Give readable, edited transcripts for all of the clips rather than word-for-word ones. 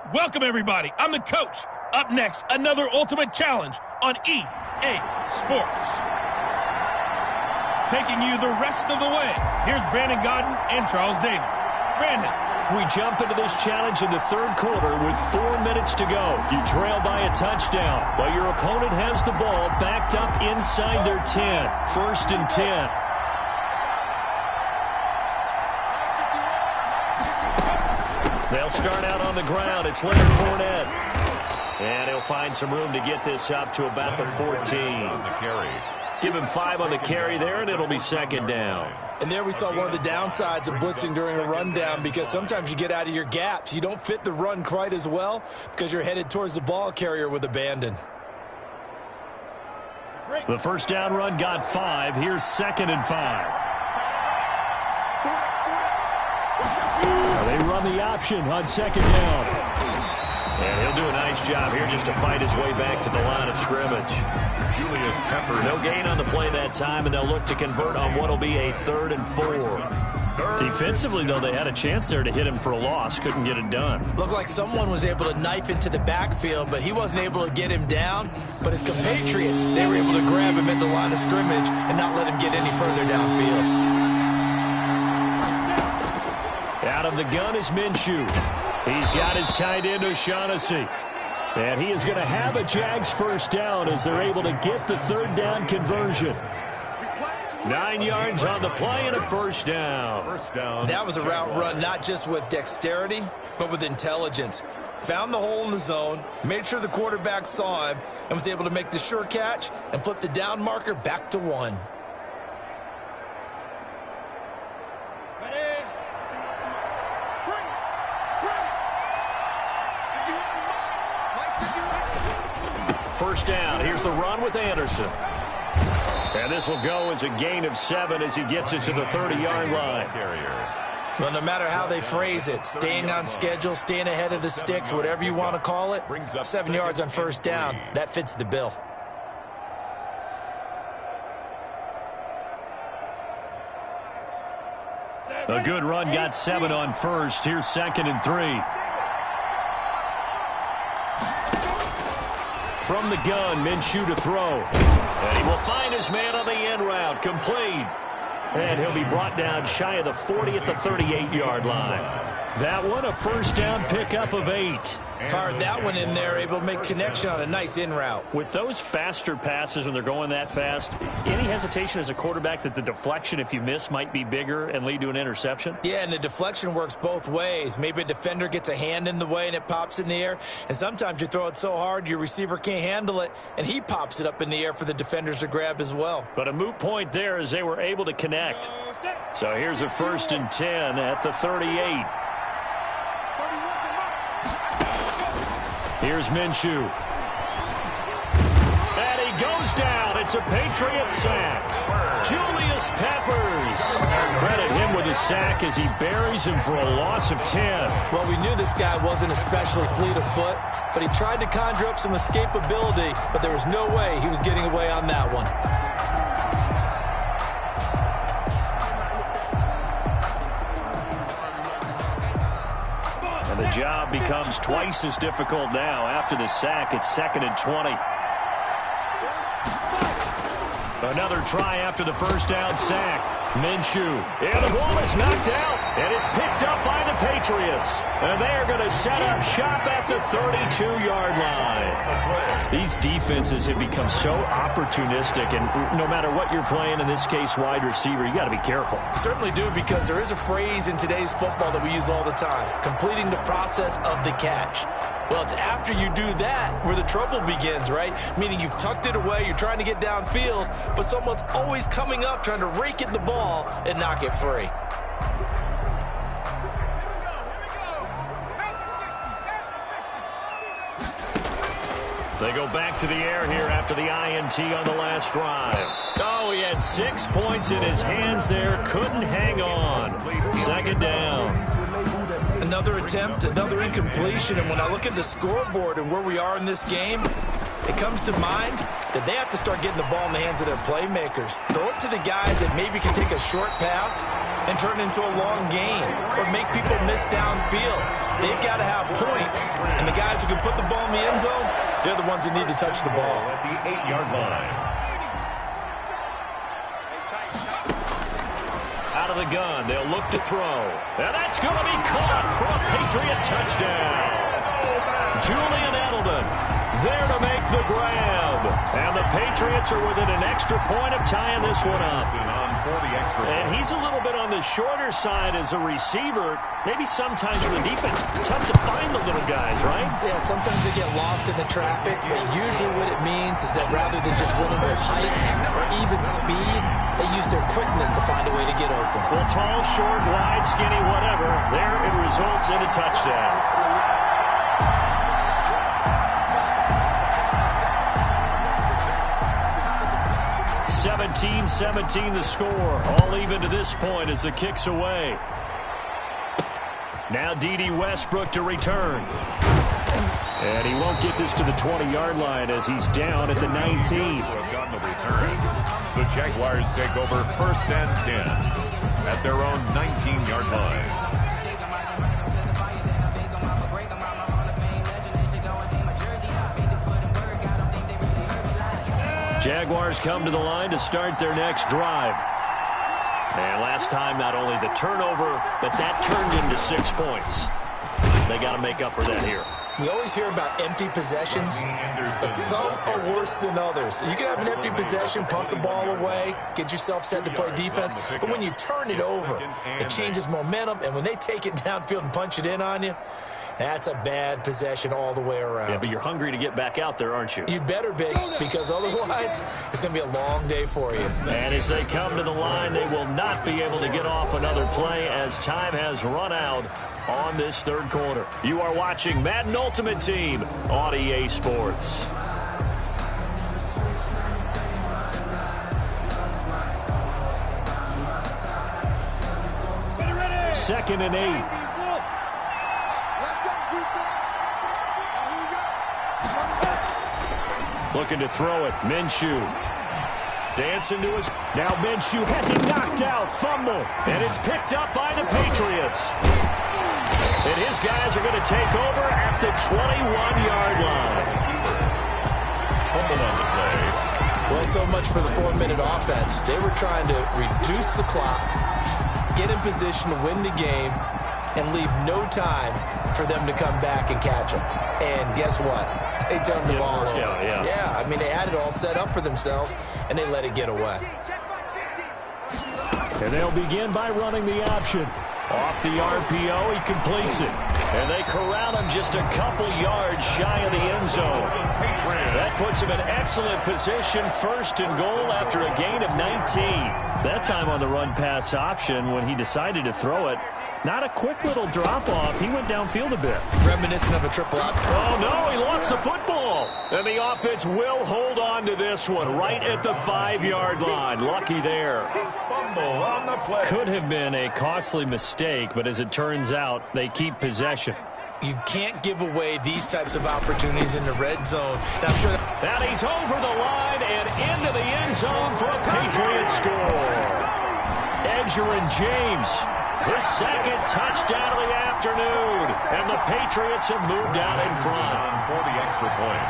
Welcome, everybody. I'm the coach. Up next, another ultimate challenge on EA Sports. Taking you the rest of the way, here's Brandon Godden and Charles Davis. Brandon. We jump into this challenge in the third quarter with 4 minutes to go. You trail by a touchdown, but your opponent has the ball backed up inside their 10. 1st and 10. They'll start out on the ground. It's Leonard Fournette. And he'll find some room to get this up to about the 14. Give him 5 on the carry there, and it'll be 2nd down. And there we saw one of the downsides of blitzing during a rundown, because sometimes you get out of your gaps. You don't fit the run quite as well because you're headed towards the ball carrier with abandon. The first down run got 5. Here's 2nd and 5. They run the option on 2nd down. And he'll do a nice job here just to fight his way back to the line of scrimmage. Julius Pepper. No gain on the play that time, and they'll look to convert on what will be a 3rd and 4. Defensively, though, they had a chance there to hit him for a loss. Couldn't get it done. Looked like someone was able to knife into the backfield, but he wasn't able to get him down. But his compatriots, they were able to grab him at the line of scrimmage and not let him get any further downfield. Out of the gun is Minshew. He's got his tight end, O'Shaughnessy. And he is going to have a Jags first down as they're able to get the 3rd down conversion. 9 yards on the play and a first down. That was a route run not just with dexterity, but with intelligence. Found the hole in the zone, made sure the quarterback saw him, and was able to make the sure catch and flip the down marker back to 1. First down. Here's the run with Anderson. And this will go as a gain of 7 as he gets it to the 30-yard line. Well, no matter how they phrase it, staying on schedule, staying ahead of the sticks, whatever you want to call it, 7 yards on first down, that fits the bill. A good run got 7 on first. Here's 2nd and 3. From the gun, Minshew to throw. And he will find his man on the end route. Complete. And he'll be brought down shy of the 40 at the 38-yard line. That one, a first down pickup of 8. Fired that one in there, able to make connection on a nice in route. With those faster passes when they're going that fast, any hesitation as a quarterback that the deflection, if you miss, might be bigger and lead to an interception? Yeah, and the deflection works both ways. Maybe a defender gets a hand in the way and it pops in the air. And sometimes you throw it so hard your receiver can't handle it, and he pops it up in the air for the defenders to grab as well. But a moot point there as they were able to connect. So here's a 1st and 10 at the 38. Here's Minshew. And he goes down. It's a Patriot sack. Julius Peppers. Credit him with a sack as he buries him for a loss of 10. Well, we knew this guy wasn't especially fleet of foot, but he tried to conjure up some escapability, but there was no way he was getting away on that one. The job becomes twice as difficult now. After the sack, it's 2nd and 20. Another try after the first down sack. Minshew. And the ball is knocked out. And it's picked up by the Patriots. And they're going to set up shop at the 32-yard line. These defenses have become so opportunistic. And no matter what you're playing, in this case, wide receiver, you got to be careful. You certainly do, because there is a phrase in today's football that we use all the time. Completing the process of the catch. Well, it's after you do that where the trouble begins, right? Meaning you've tucked it away, you're trying to get downfield, but someone's always coming up trying to rake at the ball and knock it free. They go back to the air here after the INT on the last drive. Oh, he had 6 points in his hands there. Couldn't hang on. 2nd down. Another attempt, another incompletion, and when I look at the scoreboard and where we are in this game, it comes to mind that they have to start getting the ball in the hands of their playmakers. Throw it to the guys that maybe can take a short pass and turn it into a long gain or make people miss downfield. they've got to have points, and the guys who can put the ball in the end zone, they're the ones that need to touch the ball. At the 8-yard line. Out of the gun, they'll look to throw. And that's going to be caught for a Patriot touchdown. Julian Edelman there to make the grab. And the Patriots are within an extra point of tying this one up. And he's a little bit on the shorter side as a receiver. Maybe sometimes for the defense, tough to find the little guys, right? Yeah, sometimes they get lost in the traffic, but usually what it means is that rather than just winning with height or even speed, they use their quickness to find a way to get open. Well, tall, short, wide, skinny, whatever, there it results in a touchdown. 17-17 the score. All even to this point as the kick's away. Now D.D. Westbrook to return. And he won't get this to the 20-yard line as he's down at the 19. The Jaguars take over 1st and 10 at their own 19-yard line. Jaguars come to the line to start their next drive. And last time, not only the turnover, but that turned into 6 points. They got to make up for that here. We always hear about empty possessions, but some are worse than others. You can have an empty possession, punt the ball away, get yourself set to play defense, but when you turn it over, it changes momentum, and when they take it downfield and punch it in on you, that's a bad possession all the way around. Yeah, but you're hungry to get back out there, aren't you? You better be, because otherwise it's going to be a long day for you. And as they come to the line, they will not be able to get off another play as time has run out on this third quarter. You are watching Madden Ultimate Team on EA Sports. Second and 8. Looking to throw it. Minshew. Dancing to his... Now Minshew has it knocked out. Fumble. And it's picked up by the Patriots. And his guys are going to take over at the 21-yard line. Fumble on the play. Well, so much for the 4-minute offense. They were trying to reduce the clock, get in position to win the game, and leave no time for them to come back and catch them. And guess what? They turned the ball over. Yeah, I mean, they had it all set up for themselves, and they let it get away. And they'll begin by running the option. Off the RPO, he completes it. And they corral him just a couple yards shy of the end zone. That puts him in excellent position, 1st and goal after a gain of 19. That time on the run-pass option when he decided to throw it. Not a quick little drop-off. He went downfield a bit. Reminiscent of a triple out. Oh, no, he lost the football. And the offense will hold on to this one right at the 5-yard line. Lucky there. Fumble on the play. Could have been a costly mistake, but as it turns out, they keep possession. You can't give away these types of opportunities in the red zone. Now, I'm sure that he's over the line and into the end zone for a Patriot score. Edgerrin James. His second touchdown of the afternoon. And the Patriots have moved out in front. For the extra point.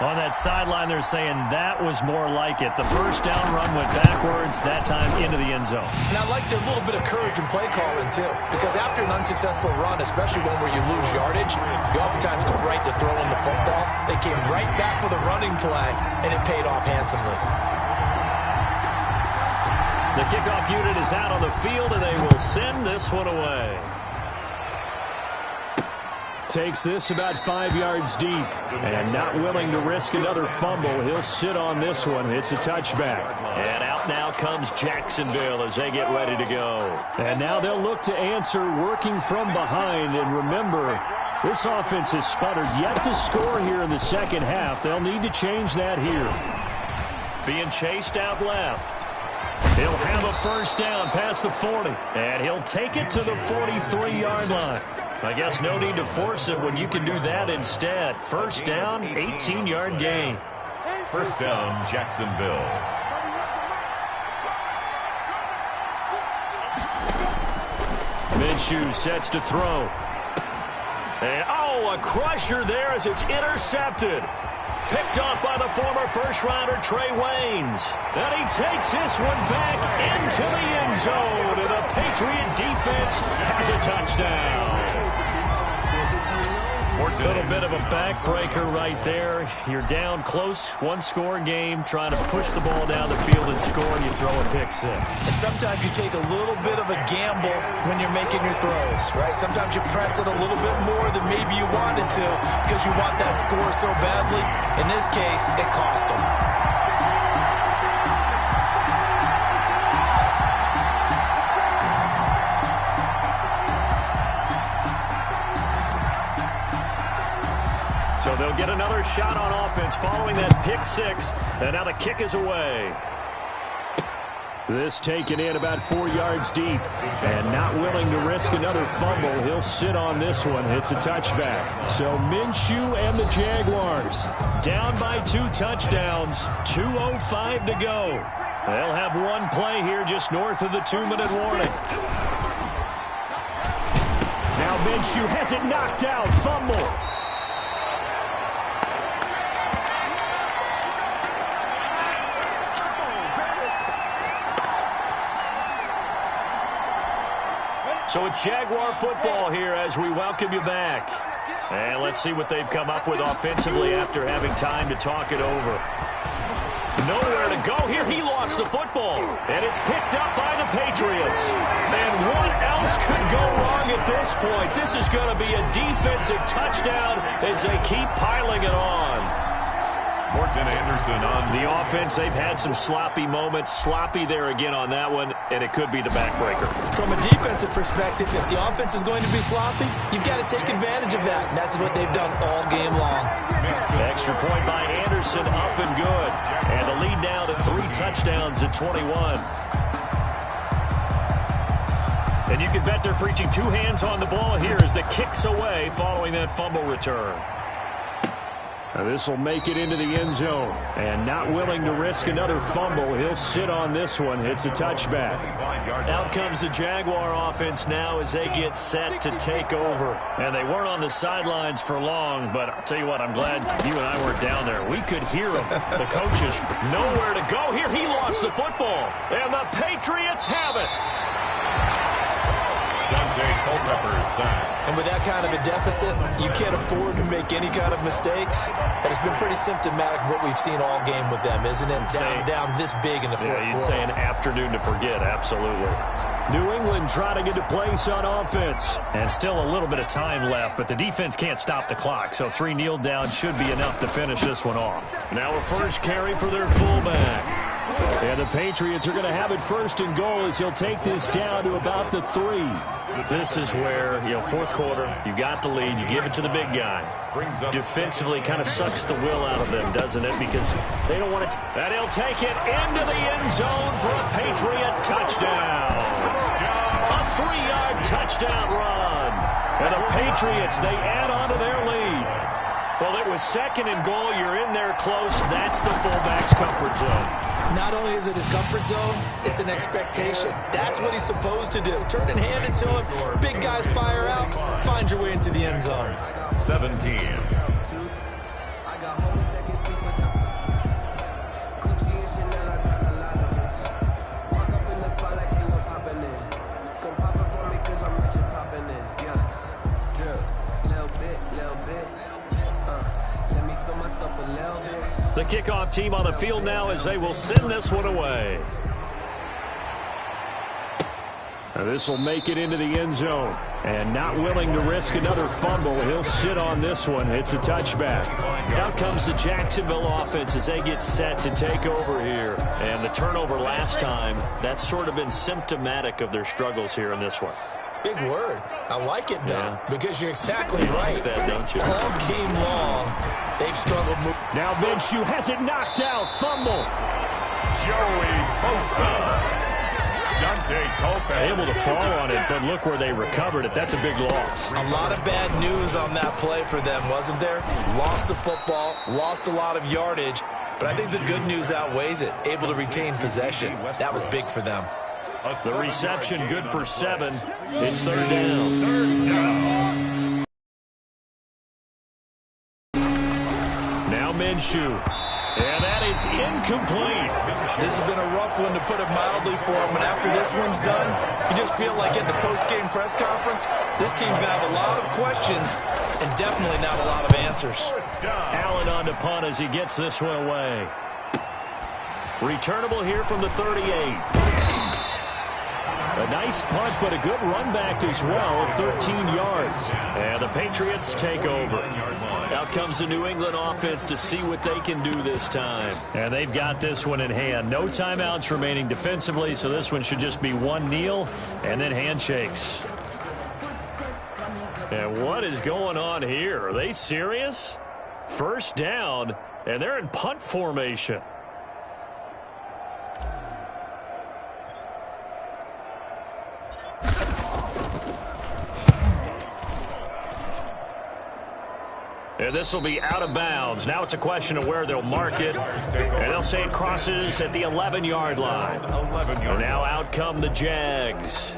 On that sideline, they're saying that was more like it. The first down run went backwards, that time into the end zone. And I like a little bit of courage in play calling, too. Because after an unsuccessful run, especially one where you lose yardage, you oftentimes go right to throwing the football. They came right back with a running play, and it paid off handsomely. The kickoff unit is out on the field, and they will send this one away. Takes this about 5 yards deep, and not willing to risk another fumble. He'll sit on this one. It's a touchback. And out now comes Jacksonville as they get ready to go. And now they'll look to answer working from behind. And remember, this offense has sputtered yet to score here in the second half. They'll need to change that here. Being chased out left. He'll have a first down past the 40, and he'll take it to the 43-yard line. I guess no need to force it when you can do that instead. First down, 18-yard gain. First down, Jacksonville. Minshew sets to throw. And, oh, a crusher there as it's intercepted. Picked off by the former first-rounder Trey Waynes. And he takes this one back into the end zone. And the Patriot defense has a touchdown. A little bit of a backbreaker right there. You're down close, one-score game, trying to push the ball down the field and score, and you throw a pick six. And sometimes you take a little bit of a gamble when you're making your throws, right? Sometimes you press it a little bit more than maybe you wanted to because you want that score so badly. In this case, it cost them. So they'll get another shot on offense following that pick six. And now the kick is away. This taken in about 4 yards deep. And not willing to risk another fumble. He'll sit on this one. It's a touchback. So Minshew and the Jaguars down by 2 touchdowns. 2:05 to go. They'll have one play here just north of the 2-minute warning. Now Minshew has it knocked out. Fumble. So it's Jaguar football here as we welcome you back. And let's see what they've come up with offensively after having time to talk it over. Nowhere to go here. He lost the football. And it's picked up by the Patriots. And what else could go wrong at this point? This is going to be a defensive touchdown as they keep piling it on. Morton Anderson on the offense. They've had some sloppy moments. Sloppy there again on that one, and it could be the backbreaker. From a defensive perspective, if the offense is going to be sloppy, you've got to take advantage of that. And that's what they've done all game long. Extra point by Anderson, up and good. And the lead now to 3 touchdowns at 21. And you can bet they're preaching 2 hands on the ball here as the kick's away following that fumble return. Now this will make it into the end zone. And not willing to risk another fumble. He'll sit on this one. It's a touchback. Out comes the Jaguar offense now as they get set to take over. And they weren't on the sidelines for long, but I'll tell you what, I'm glad you and I weren't down there. We could hear them. The coaches nowhere to go here. He lost the football. And the Patriots have it. And with that kind of a deficit, you can't afford to make any kind of mistakes. But it's been pretty symptomatic of what we've seen all game with them, isn't it? Down this big in the fourth quarter. You'd say an afternoon to forget, absolutely. New England trying to get to place on offense. And still a little bit of time left, but the defense can't stop the clock. So 3 kneel down should be enough to finish this one off. Now a first carry for their fullback. And the Patriots are going to have it first and goal as he'll take this down to about the 3. This is where, fourth quarter, you got the lead, you give it to the big guy. Defensively kind of sucks the will out of them, doesn't it? Because they don't want to. And he'll take it into the end zone for a Patriot touchdown. A 3-yard touchdown run. And the Patriots, they add on to their lead. Well, it was second and goal. You're in there close. That's the fullback's comfort zone. Not only is it his comfort zone, it's an expectation. That's what he's supposed to do. Turn and hand it to him. Big guys fire out. Find your way into the end zone. 17. The kickoff team on the field now as they will send this one away. Now this will make it into the end zone. And not willing to risk another fumble, he'll sit on this one. It's a touchback. Out comes the Jacksonville offense as they get set to take over here. And the turnover last time, that's sort of been symptomatic of their struggles here in this one. Big word. I like it, though, because you're exactly right. Like that, don't you? All game long, they've struggled. Now Minshew has it knocked out. Fumble. Joey Bosa. Able to fall on it, but look where they recovered it. That's a big loss. A lot of bad news on that play for them, wasn't there? Lost the football, lost a lot of yardage, but I think the good news outweighs it. Able to retain possession. That was big for them. The reception good for 7. It's third down. Minshew. And that is incomplete. This has been a rough one, to put it mildly, for him. And after this one's done, you just feel like at the post-game press conference, this team's going to have a lot of questions and definitely not a lot of answers. Allen on to punt as he gets this one away. Returnable here from the 38. A nice punt, but a good run back as well, 13 yards. And the Patriots take over. Out comes the New England offense to see what they can do this time. And they've got this one in hand. No timeouts remaining defensively, so this one should just be one kneel and then handshakes. And what is going on here? Are they serious? First down, and they're in punt formation. And this will be out of bounds. Now it's a question of where they'll mark it. And they'll say it crosses at the 11-yard line. And now out come the Jags.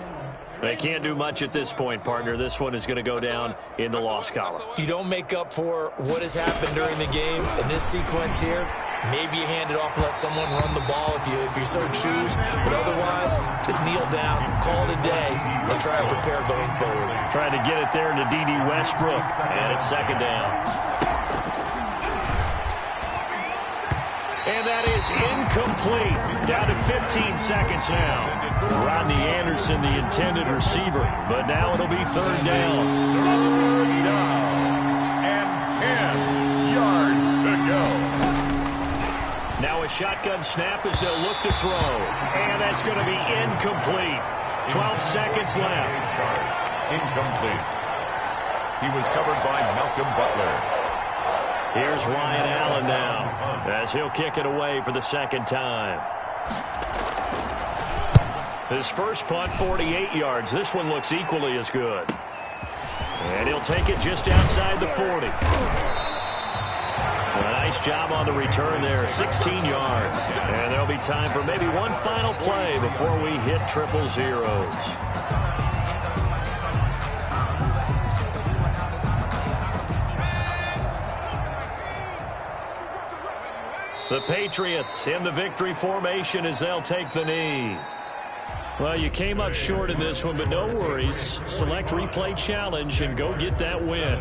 They can't do much at this point, partner. This one is going to go down in the loss column. You don't make up for what has happened during the game in this sequence here. Maybe you hand it off and let someone run the ball if you so choose. But otherwise, just kneel down, call it a day, and try to prepare going forward. Trying to get it there to D.D. Westbrook. And it's second down. And that is incomplete. Down to 15 seconds now. Rodney Anderson, the intended receiver. But now it'll be third down. Third down. And 10 yards to go. Now a shotgun snap as they'll look to throw. And that's going to be incomplete. 12 seconds left. Incomplete. He was covered by Malcolm Butler. Here's Ryan Allen now as he'll kick it away for the second time. His first punt, 48 yards. This one looks equally as good. And he'll take it just outside the 40. A nice job on the return there, 16 yards. And there'll be time for maybe one final play before we hit triple zeros. The Patriots in the victory formation as they'll take the knee. Well, you came up short in this one, but no worries. Select replay challenge and go get that win.